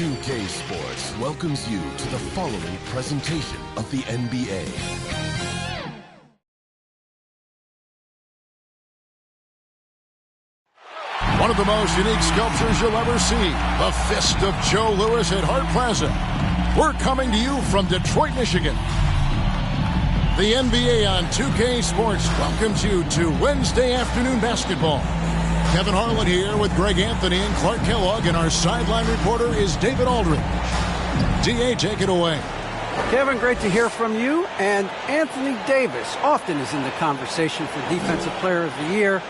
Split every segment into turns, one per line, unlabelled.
2K Sports welcomes you to the following presentation of the NBA.
One of the most unique sculptures you'll ever see, the Fist of Joe Louis at Hart Plaza. We're coming to you from Detroit, Michigan. The NBA on 2K Sports welcomes you to Wednesday afternoon basketball. Kevin Harlan here with Greg Anthony and Clark Kellogg, and our sideline reporter is David Aldridge. D.A., take it away.
Kevin, great to hear from you. And Anthony Davis often is in the conversation for Defensive Player of the Year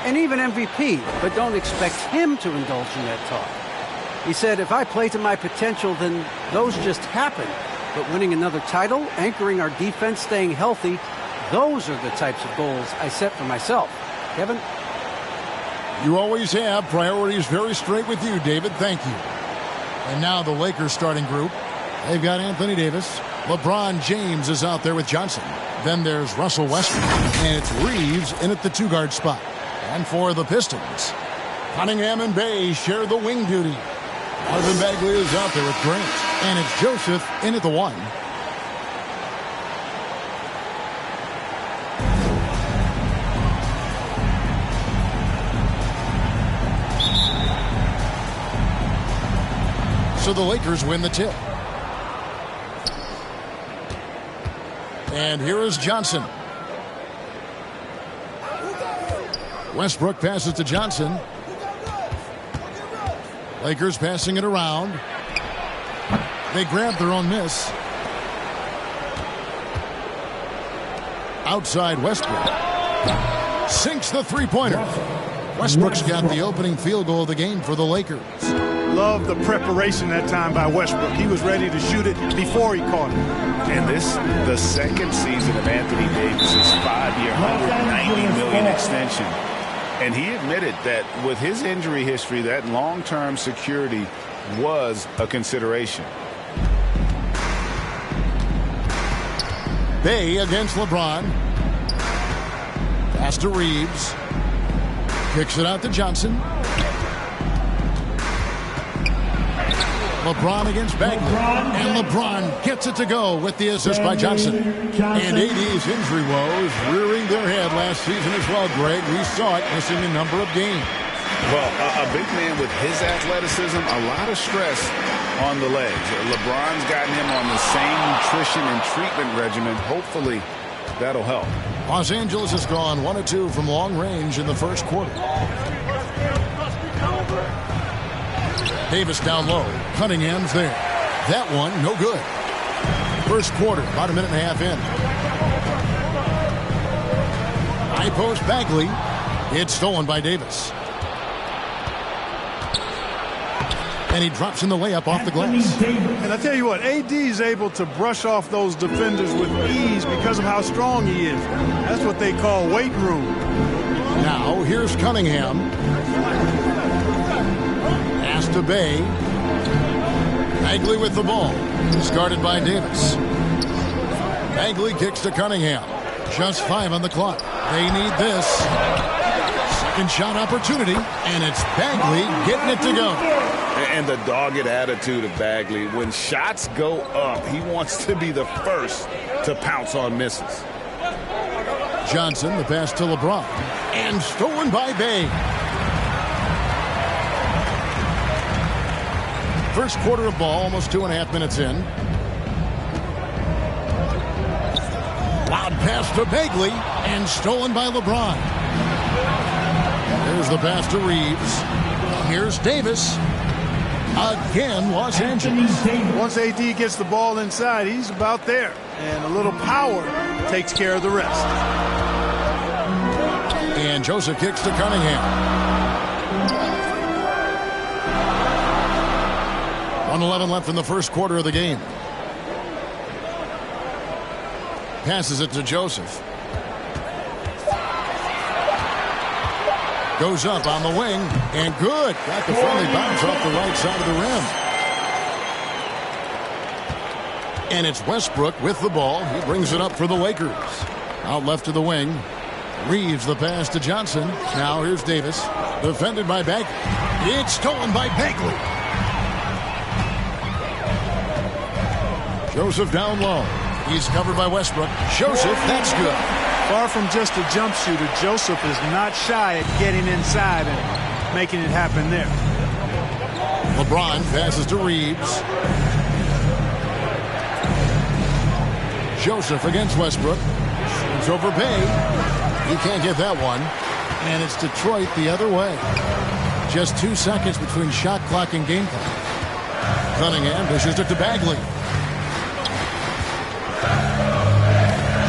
and even MVP, but don't expect him to indulge in that talk. He said, if I play to my potential, then those just happen. But winning another title, anchoring our defense, staying healthy, those are the types of goals I set for myself. Kevin?
You always have priorities very straight with you, David. Thank you. And now the Lakers starting group. They've got Anthony Davis. LeBron James is out there with Johnson. Then there's Russell Westbrook. And it's Reeves in at the two-guard spot. And for the Pistons, Cunningham and Bay share the wing duty. Marvin Bagley is out there with Grant. And it's Joseph in at the one. So the Lakers win the tip. And here is Johnson. Westbrook passes to Johnson. Lakers passing it around. They grab their own miss. Outside Westbrook. Sinks the three-pointer. Westbrook's got the opening field goal of the game for the Lakers.
Love the preparation that time by Westbrook. He was ready to shoot it before he caught it.
And this, the second season of Anthony Davis's 5-year, $190 million extension. And he admitted that with his injury history, that long-term security was a consideration.
Bay against LeBron. Pass to Reeves. Kicks it out to Johnson. LeBron against Bagley. And LeBron gets it to go with the assist by Johnson. And AD's injury woes rearing their head last season as well, Greg. We saw it missing a number of games.
Well, a big man with his athleticism, a lot of stress on the legs. LeBron's gotten him on the same nutrition and treatment regimen. Hopefully, that'll help.
Los Angeles has gone 1-2 from long range in the first quarter. Davis down low. Cunningham's there. That one, no good. First quarter, about a minute and a half in. High post Bagley. It's stolen by Davis. And he drops in the layup off the glass.
And I tell you what, AD is able to brush off those defenders with ease because of how strong he is. That's what they call weight room.
Now, here's Cunningham. To Bay. Bagley with the ball. Discarded by Davis. Bagley kicks to Cunningham. Just 5 on the clock. They need this. Second shot opportunity. And it's Bagley getting it to go.
And the dogged attitude of Bagley. When shots go up, he wants to be the first to pounce on misses.
Johnson, the pass to LeBron. And stolen by Bay. First quarter of ball, almost 2.5 minutes in. Loud pass to Bagley, and stolen by LeBron. There's the pass to Reeves. Here's Davis. Again, Los Angeles.
Once AD gets the ball inside, he's about there. And a little power takes care of the rest.
And Joseph kicks to Cunningham. 1:11 left in the first quarter of the game. Passes it to Joseph. Goes up on the wing, and good. Got the friendly bounce off the right side of the rim. And it's Westbrook with the ball. He brings it up for the Lakers. Out left to the wing. Reeves the pass to Johnson. Now here's Davis. Defended by Bagley. It's stolen by Bagley. Joseph down low. He's covered by Westbrook. Joseph, that's good.
Far from just a jump shooter, Joseph is not shy at getting inside and making it happen there.
LeBron passes to Reeves. Joseph against Westbrook. Shoots over Bay. He can't get that one. And it's Detroit the other way. Just 2 seconds between shot clock and game clock. Cunningham dishes it to Bagley.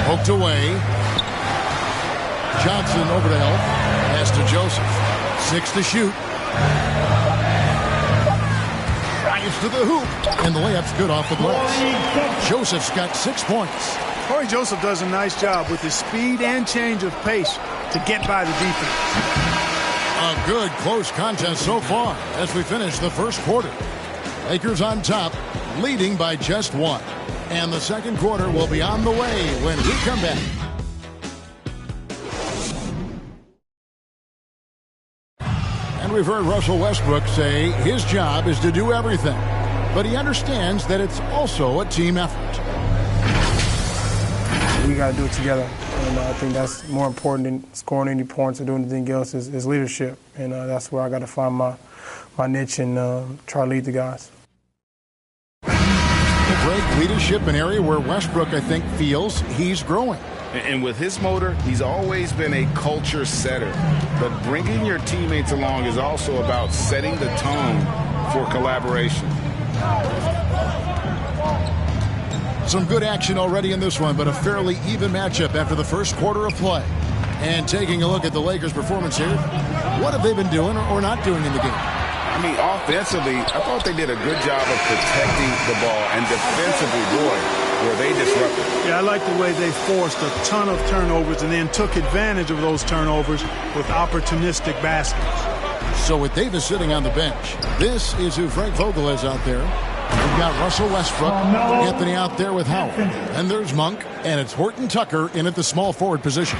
Poked away. Johnson over to help. Pass to Joseph. 6 to shoot. Drives to the hoop. And the layup's good off the glass. Joseph's got 6 points.
Corey Joseph does a nice job with his speed and change of pace to get by the defense.
A good close contest so far as we finish the first quarter. Lakers on top, leading by just 1. And the second quarter will be on the way when we come back. And we've heard Russell Westbrook say his job is to do everything. But he understands that it's also a team effort.
We got to do it together. And I think that's more important than scoring any points or doing anything else is leadership. And that's where I got to find my niche and try to lead the guys.
Great leadership, an area where Westbrook, I think, feels he's growing.
And with his motor, he's always been a culture setter. But bringing your teammates along is also about setting the tone for collaboration.
Some good action already in this one, but a fairly even matchup after the first quarter of play. And taking a look at the Lakers' performance here, what have they been doing or not doing in the game?
I mean, offensively, I thought they did a good job of protecting the ball. And defensively, boy, were they disruptive.
Yeah, I like the way they forced a ton of turnovers and then took advantage of those turnovers with opportunistic baskets.
So with Davis sitting on the bench, this is who Frank Vogel is out there. We've got Russell Westbrook, Anthony out there with Howard. And there's Monk, and it's Horton Tucker in at the small forward position.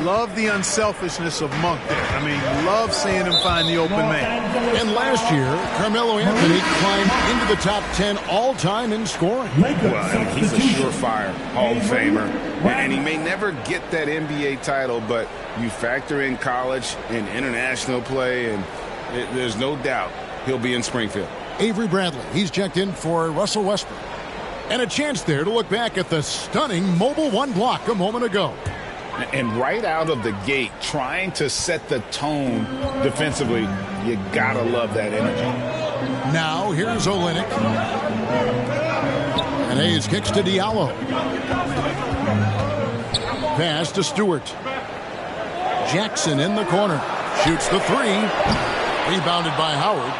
Love the unselfishness of Monk there. I mean, love seeing him find the open man.
And last year, Carmelo Anthony climbed into the top 10 all-time in scoring.
Well, I mean, he's a surefire Hall of Famer. And he may never get that NBA title, but you factor in college and international play, and there's no doubt he'll be in Springfield.
Avery Bradley, he's checked in for Russell Westbrook. And a chance there to look back at the stunning mobile one block a moment ago.
And right out of the gate, trying to set the tone defensively, you gotta love that energy.
Now, here's Olynyk. And Hayes kicks to Diallo. Pass to Stewart. Jackson in the corner. Shoots the 3. Rebounded by Howard.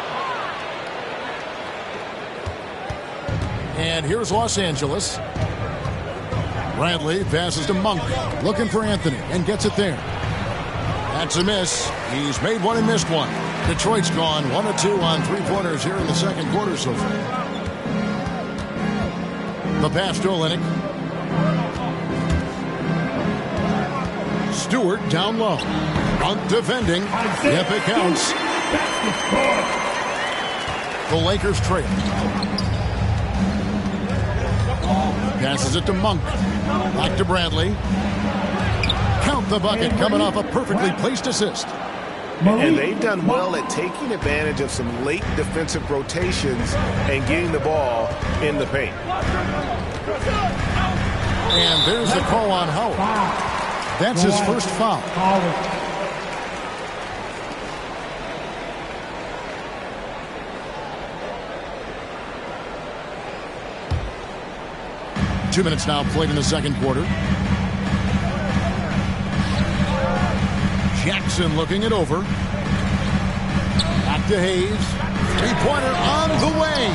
And here's Los Angeles. Bradley passes to Monk, looking for Anthony, and gets it there. That's a miss. He's made one and missed one. Detroit's gone 1 of 2 on 3-pointers here in the second quarter so far. The pass to Olynyk. Stewart down low. Monk defending. If it counts. The Lakers trail. Passes it to Monk. Back to Bradley. Count the bucket coming off a perfectly placed assist.
And they've done well at taking advantage of some late defensive rotations and getting the ball in the paint.
And there's the call on Howard. That's his first foul. 2 minutes now played in the second quarter. Jackson looking it over. Back to Hayes. Three-pointer on the way.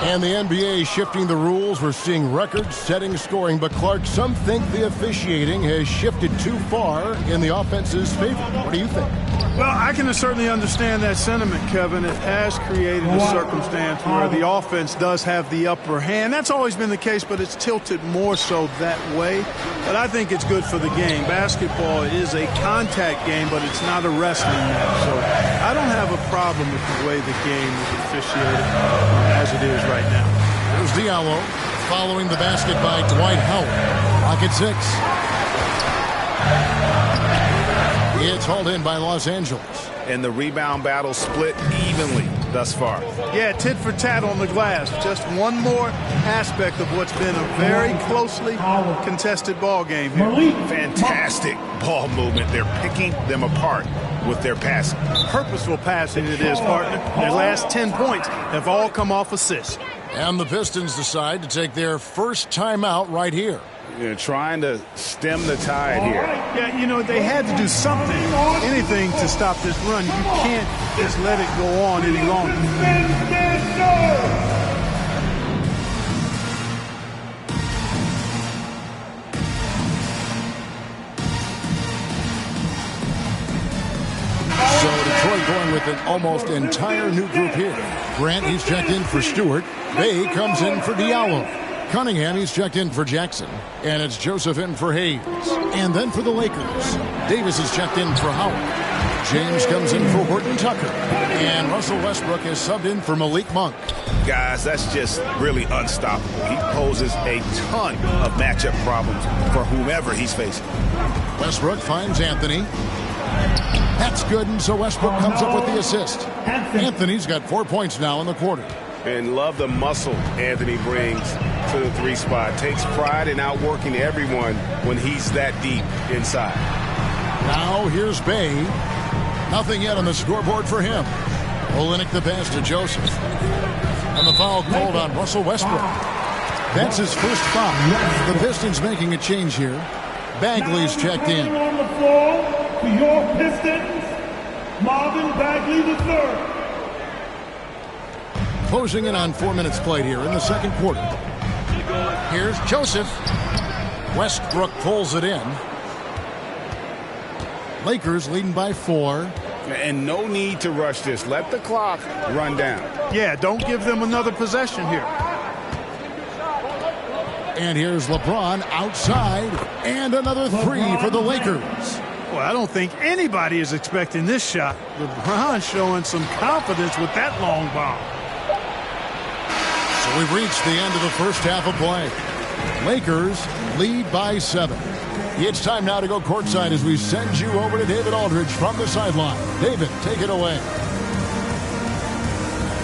And the NBA shifting the rules. We're seeing record-setting scoring. But, Clark, some think the officiating has shifted too far in the offense's favor. What do you think?
Well, I can certainly understand that sentiment, Kevin. It has created a circumstance where the offense does have the upper hand. That's always been the case, but it's tilted more so that way. But I think it's good for the game. Basketball is a contact game, but it's not a wrestling match. So I don't have a problem with the way the game is officiated as it is right now.
There's Diallo. following the basket by Dwight Howard. Rocket 6. It's hauled in by Los Angeles.
And the rebound battle split evenly thus far.
Yeah, tit for tat on the glass. Just one more aspect of what's been a very closely contested ball game here.
Fantastic ball movement. They're picking them apart with their passing.
Purposeful passing it is, partner. Their last 10 points have all come off assists.
And the Pistons decide to take their first timeout right here.
They're trying to stem the tide here.
Yeah, you know, they had to do something, anything to stop this run. You can't just let it go on any longer.
So Detroit going with an almost entire new group here. Grant, he's checked in for Stewart. Bay comes in for Diallo. Cunningham, he's checked in for Jackson. And it's Joseph in for Hayes. And then for the Lakers, Davis is checked in for Howard. James comes in for Horton Tucker. And Russell Westbrook is subbed in for Malik Monk.
Guys, that's just really unstoppable. He poses a ton of matchup problems for whomever he's facing.
Westbrook finds Anthony. That's good, and so Westbrook comes up with the assist. Anthony's got 4 points now in the quarter.
And love the muscle Anthony brings to the three spot. Takes pride in outworking everyone when he's that deep inside.
Now here's Bay. Nothing yet on the scoreboard for him. Olynyk the pass to Joseph. And the foul called on Russell Westbrook. That's his first foul. The Pistons making a change here. Bagley's checked in.
On the floor for your Pistons, Marvin Bagley III.
Closing in on 4 minutes played here in the second quarter. Here's Joseph. Westbrook pulls it in. Lakers leading by 4.
And no need to rush this. Let the clock run down.
Yeah, don't give them another possession here.
And here's LeBron outside. And another three for the Lakers.
Well, I don't think anybody is expecting this shot. LeBron showing some confidence with that long bomb.
So we've reached the end of the first half of play. Lakers lead by 7. It's time now to go courtside as we send you over to David Aldridge from the sideline. David, take it away.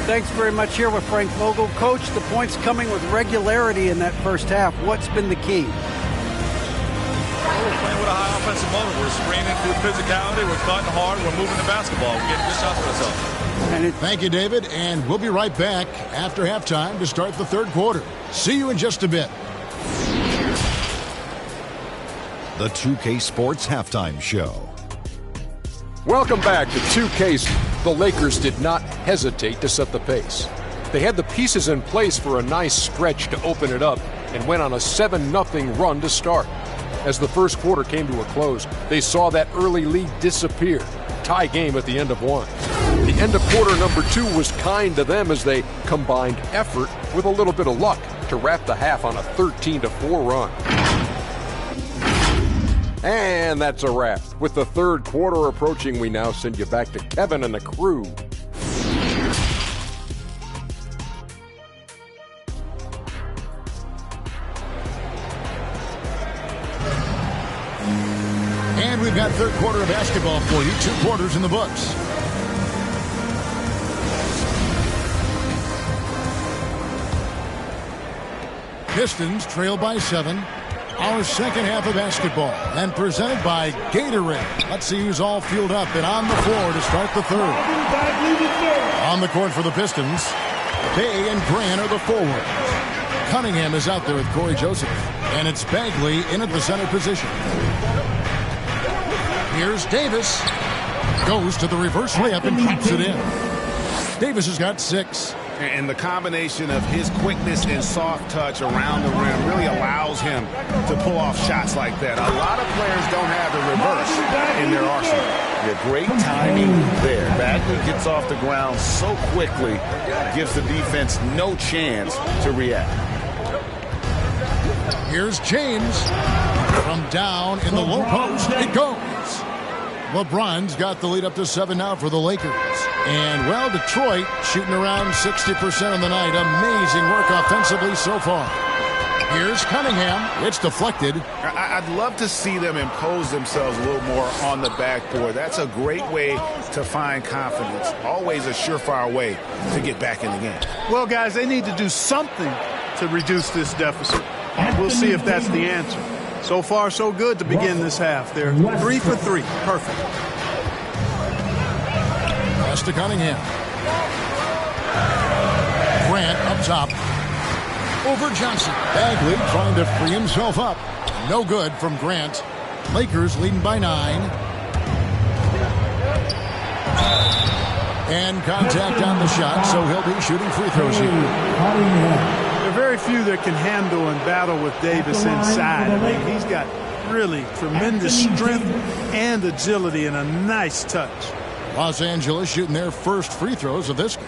Thanks very much. Here with Frank Vogel. Coach, the points coming with regularity in that first half. What's been the key?
We're playing with a high offensive moment. We're screening through physicality. We're cutting hard. We're moving the basketball. We're getting good shots for ourselves.
Thank you, David. And we'll be right back after halftime to start the third quarter. See you in just a bit.
The 2K Sports Halftime Show.
Welcome back to 2K. The Lakers did not hesitate to set the pace. They had the pieces in place for a nice stretch to open it up and went on a 7-0 run to start. As the first quarter came to a close, they saw that early lead disappear. Tie game at the end of one. The end of quarter number 2 was kind to them as they combined effort with a little bit of luck to wrap the half on a 13-4 run. And that's a wrap. With the third quarter approaching, we now send you back to Kevin and the crew.
And we've got third quarter of basketball for you. 2 quarters in the books. Pistons trail by 7. Our second half of basketball, and presented by Gatorade. Let's see who's all fueled up and on the floor to start the third. On the court for the Pistons, Bay and Grant are the forwards. Cunningham is out there with Corey Joseph, and it's Bagley in at the center position. Here's Davis. Goes to the reverse layup and drops it in. Davis has got 6.
And the combination of his quickness and soft touch around the rim really allows him to pull off shots like that. A lot of players don't have the reverse in their arsenal. Yeah, great timing there. Bagley gets off the ground so quickly, gives the defense no chance to react.
Here's James. From down in the low post, it goes. LeBron's got the lead up to 7 now for the Lakers. And, well, Detroit shooting around 60% on the night. Amazing work offensively so far. Here's Cunningham. It's deflected.
I'd love to see them impose themselves a little more on the backboard. That's a great way to find confidence. Always a surefire way to get back in the game.
Well, guys, they need to do something to reduce this deficit. We'll see if that's the answer. So far, so good to begin this half. They're 3 for 3. Perfect.
Pass to Cunningham. Grant up top. Over Johnson. Bagley trying to free himself up. No good from Grant. Lakers leading by 9. And contact on the shot, so he'll be shooting free throws here.
There are very few that can handle and battle with Davis inside. I mean, he's got really tremendous strength and agility and a nice touch.
Los Angeles shooting their first free throws of this game.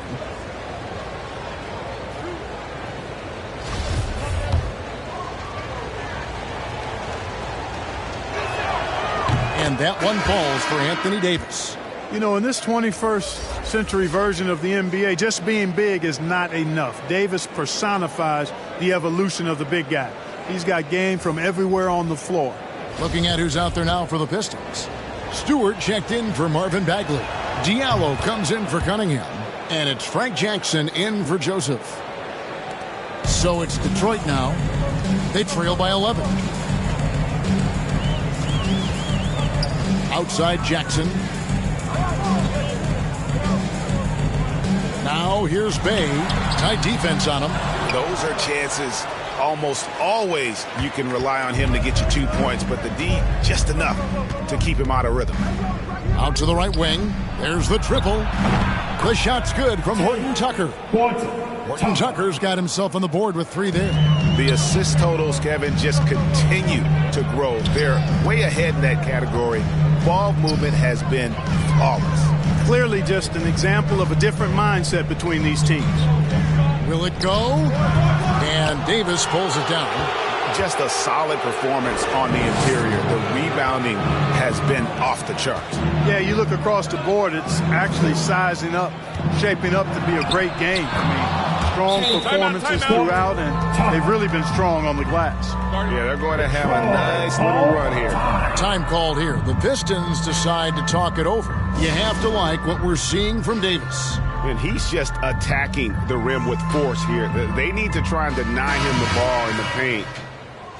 And that one falls for Anthony Davis.
You know, in this 21st century version of the NBA, just being big is not enough. Davis personifies the evolution of the big guy. He's got game from everywhere on the floor.
Looking at who's out there now for the Pistons. Stewart checked in for Marvin Bagley. Diallo comes in for Cunningham. And it's Frank Jackson in for Joseph. So it's Detroit now. They trail by 11. Outside Jackson. Now here's Bay. Tight defense on him.
Those are chances almost always you can rely on him to get you 2 points, but the D just enough to keep him out of rhythm.
Out to the right wing. There's the triple. The shot's good from Horton Tucker. Horton Tucker's got himself on the board with 3 there.
The assist totals, Kevin, just continue to grow. They're way ahead in that category. Ball movement has been flawless.
Clearly just an example of a different mindset between these teams.
Will it go? And Davis pulls it down.
Just a solid performance on the interior. The rebounding has been off the charts.
Yeah, you look across the board, it's actually sizing up, shaping up to be a great game. I mean, strong performances throughout, and they've really been strong on the glass.
Yeah, they're going to have a nice little run here.
Time called here. The Pistons decide to talk it over. You have to like what we're seeing from Davis.
And he's just attacking the rim with force here. They need to try and deny him the ball in the paint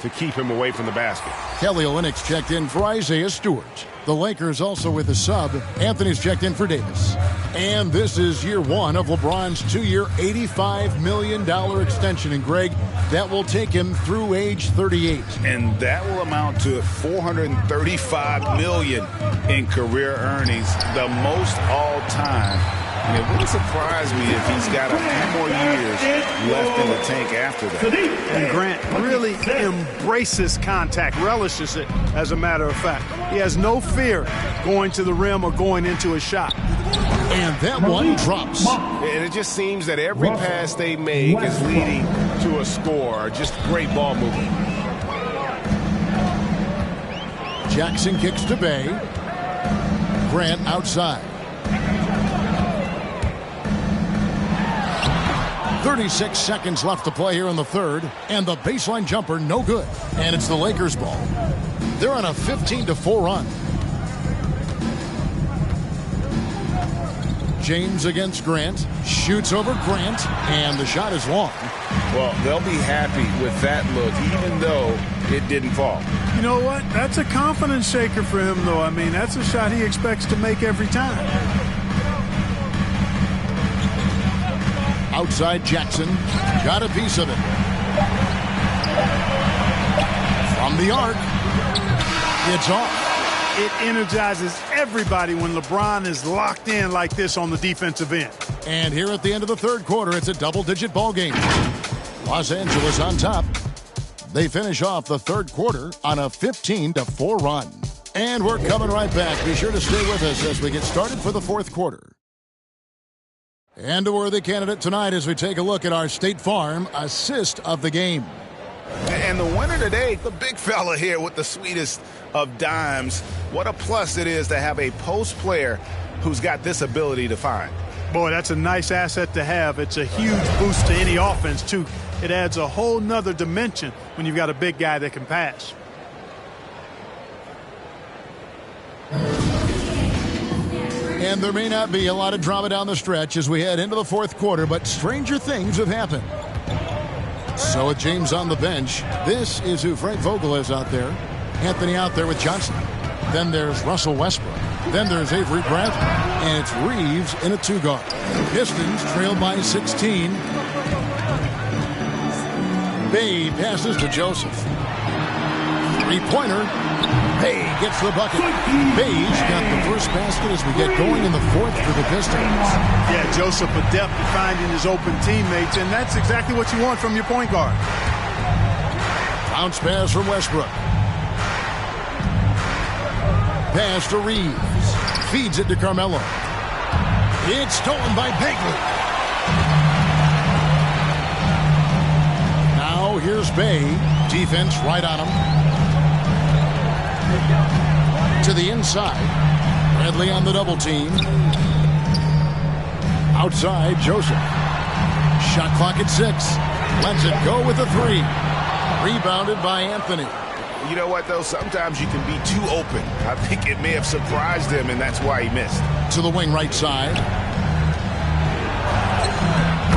to keep him away from the basket.
Kelly Olynyk's checked in for Isaiah Stewart. The Lakers also with a sub. Anthony's checked in for Davis. And this is year 1 of LeBron's 2-year, $85 million extension. And Greg, that will take him through age 38.
And that will amount to $435 million in career earnings, the most all time. And it wouldn't surprise me if he's got a few more years left in the tank after that.
And Grant really embraces contact, relishes it, as a matter of fact. He has no fear going to the rim or going into a shot.
And that one drops.
And it just seems that every pass they make is leading to a score. Just great ball movement.
Jackson kicks to Bay. Grant outside. 36 seconds left to play here in the third, and the baseline jumper no good. And it's the Lakers ball. They're on a 15-4 run. James against Grant. Shoots over Grant, and the shot is long.
Well, they'll be happy with that look, even though it didn't fall.
You know what? That's a confidence shaker for him, though. I mean, that's a shot he expects to make every time.
Outside Jackson. Got a piece of it. From the arc. It's off.
It energizes everybody when LeBron is locked in like this on the defensive end.
And here at the end of the third quarter, it's a double-digit ball game. Los Angeles on top. They finish off the third quarter on a 15-4 run. And we're coming right back. Be sure to stay with us as we get started for the fourth quarter. And a worthy candidate tonight as we take a look at our State Farm assist of the game.
And the winner today, the big fella here with the sweetest of dimes. What a plus it is to have a post player who's got this ability to find.
Boy, that's a nice asset to have. It's a huge boost to any offense, too. It adds a whole nother dimension when you've got a big guy that can pass.
And there may not be a lot of drama down the stretch as we head into the fourth quarter, but stranger things have happened. So with James on the bench, this is who Frank Vogel is out there. Anthony out there with Johnson. Then there's Russell Westbrook. Then there's Avery Bradley. And it's Reeves in a two-guard. Pistons trail by 16. Bay passes to Joseph. Three-pointer. Bay gets the bucket. Bay's got the first basket as we get going in the fourth for the Pistons.
Yeah, Joseph adept at finding his open teammates, and that's exactly what you want from your point guard.
Bounce pass from Westbrook. Pass to Reeves. Feeds it to Carmelo. It's stolen by Bagley. Now here's Bay. Defense right on him. To the inside. Bradley on the double team. Outside, Joseph. Shot clock at 6. Lets it go with a 3. Rebounded by Anthony.
You know what, though? Sometimes you can be too open. I think it may have surprised him, and that's why he missed.
To the wing right side.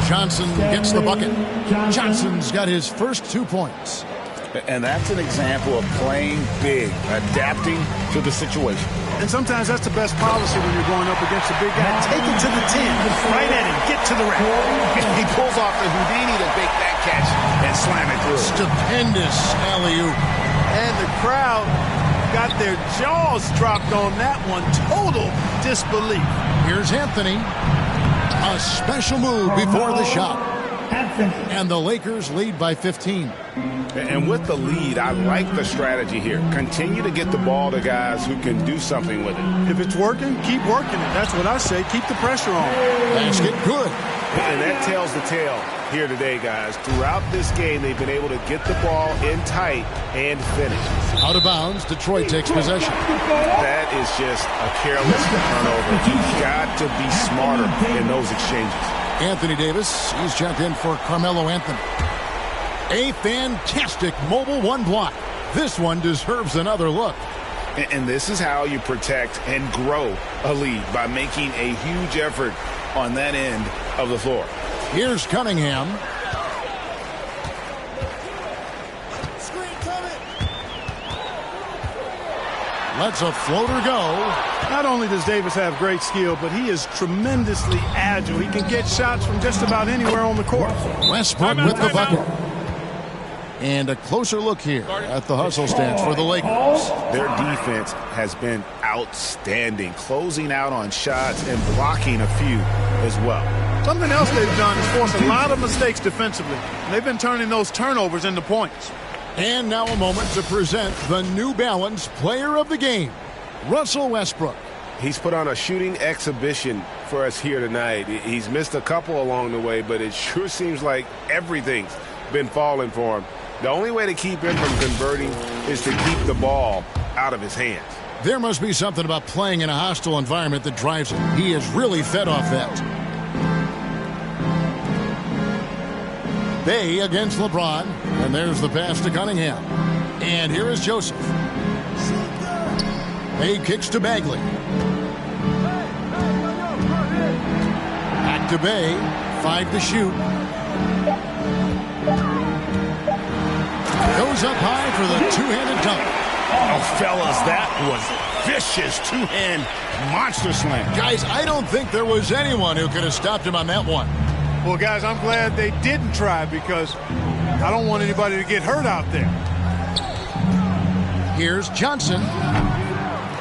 Johnson gets the bucket. Johnson's got his first 2 points.
And that's an example of playing big, adapting to the situation.
And sometimes that's the best policy when you're going up against a big guy. Take it to the 10, right at him, get to the rack.
He pulls off the Houdini to make that catch and slam it through.
Stupendous alley-oop.
And the crowd got their jaws dropped on that one. Total disbelief.
Here's Anthony. A special move before the shot. And the Lakers lead by 15.
And with the lead, I like the strategy here. Continue to get the ball to guys who can do something with it.
If it's working, keep working it. That's what I say. Keep the pressure on.
Basket good.
And that tells the tale here today, guys. Throughout this game, they've been able to get the ball in tight and finish.
Out of bounds, Detroit takes possession.
That is just a careless turnover. You've got to be smarter in those exchanges.
Anthony Davis, he's checked in for Carmelo Anthony. A fantastic mobile one block. This one deserves another look.
And this is how you protect and grow a lead, by making a huge effort on that end of the floor.
Here's Cunningham. Lets a floater go.
Not only does Davis have great skill, but he is tremendously agile. He can get shots from just about anywhere on the court.
Westbrook with the bucket. And a closer look here at the hustle stats for the Lakers.
Their defense has been outstanding, closing out on shots and blocking a few as well.
Something else they've done is force a lot of mistakes defensively. They've been turning those turnovers into points.
And now a moment to present the New Balance Player of the Game, Russell Westbrook.
He's put on a shooting exhibition for us here tonight. He's missed a couple along the way, but it sure seems like everything's been falling for him. The only way to keep him from converting is to keep the ball out of his hands.
There must be something about playing in a hostile environment that drives him. He is really fed off that. Bay against LeBron, and there's the pass to Cunningham. And here is Joseph. Bay kicks to Bagley. Back to Bay, 5 to shoot. Goes up high for the two-handed dunk.
Oh, fellas, that was vicious two-hand monster slam.
Guys, I don't think there was anyone who could have stopped him on that one.
Well, guys, I'm glad they didn't try, because I don't want anybody to get hurt out there.
Here's Johnson.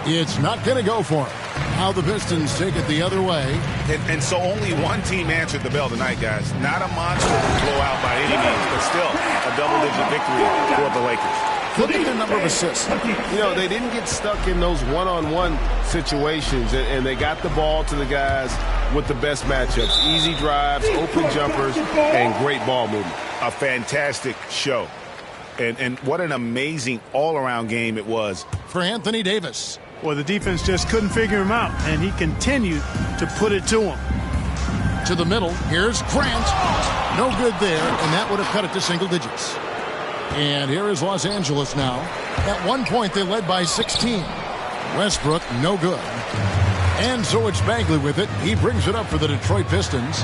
It's not going to go for him. Now the Pistons take it the other way.
And so only one team answered the bell tonight, guys. Not a monster blowout by any means, but still a double-digit victory for the Lakers.
Look at the number of assists.
You know, they didn't get stuck in those one-on-one situations, and they got the ball to the guys with the best matchups. Easy drives, open jumpers, and great ball movement.
A fantastic show. And what an amazing all-around game it was.
For Anthony Davis.
Well, the defense just couldn't figure him out, and he continued to put it to him.
To the middle, here's Grant. No good there, and that would have cut it to single digits. And here is Los Angeles now. At one point, they led by 16. Westbrook, no good. And so it's Bagley with it. He brings it up for the Detroit Pistons.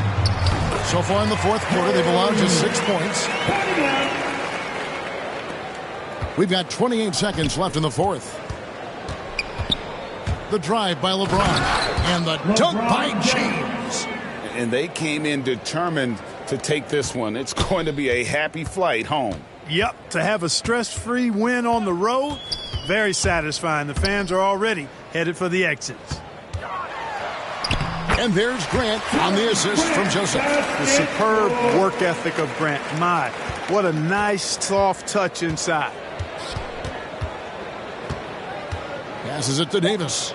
So far in the fourth quarter, they've allowed just 6 points. We've got 28 seconds left in the fourth. The drive by LeBron. And the dunk by James.
And they came in determined to take this one. It's going to be a happy flight home.
Yep, to have a stress-free win on the road, very satisfying. The fans are already headed for the exits.
And there's Grant on the assist from Joseph.
The superb work ethic of Grant. My, what a nice, soft touch inside.
Passes it to Davis.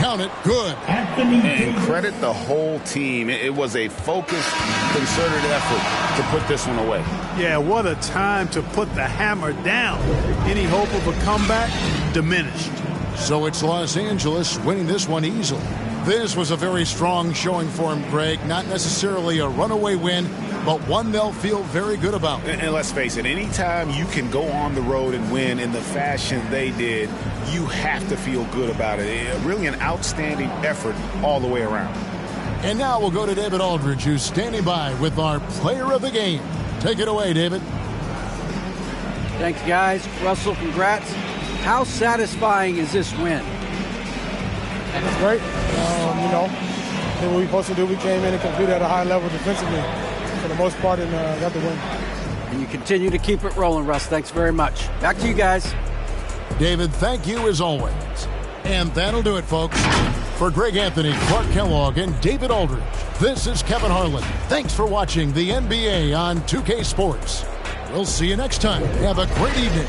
Count it. Good.
And credit the whole team. It was a focused, concerted effort to put this one away.
Yeah, what a time to put the hammer down. Any hope of a comeback? Diminished.
So it's Los Angeles winning this one easily. This was a very strong showing for him, Greg. Not necessarily a runaway win, but one they'll feel very good about.
And let's face it, anytime you can go on the road and win in the fashion they did, you have to feel good about it. Really an outstanding effort all the way around.
And now we'll go to David Aldridge, who's standing by with our player of the game. Take it away, David.
Thanks, guys. Russell, congrats. How satisfying is this win?
It's great. You know, did what we supposed to do. We came in and competed at a high level defensively for the most part and got the win.
And you continue to keep it rolling, Russ. Thanks very much. Back to you guys.
David, thank you as always. And that'll do it, folks. For Greg Anthony, Clark Kellogg, and David Aldridge, this is Kevin Harlan. Thanks for watching the NBA on 2K Sports. We'll see you next time. Have a great evening.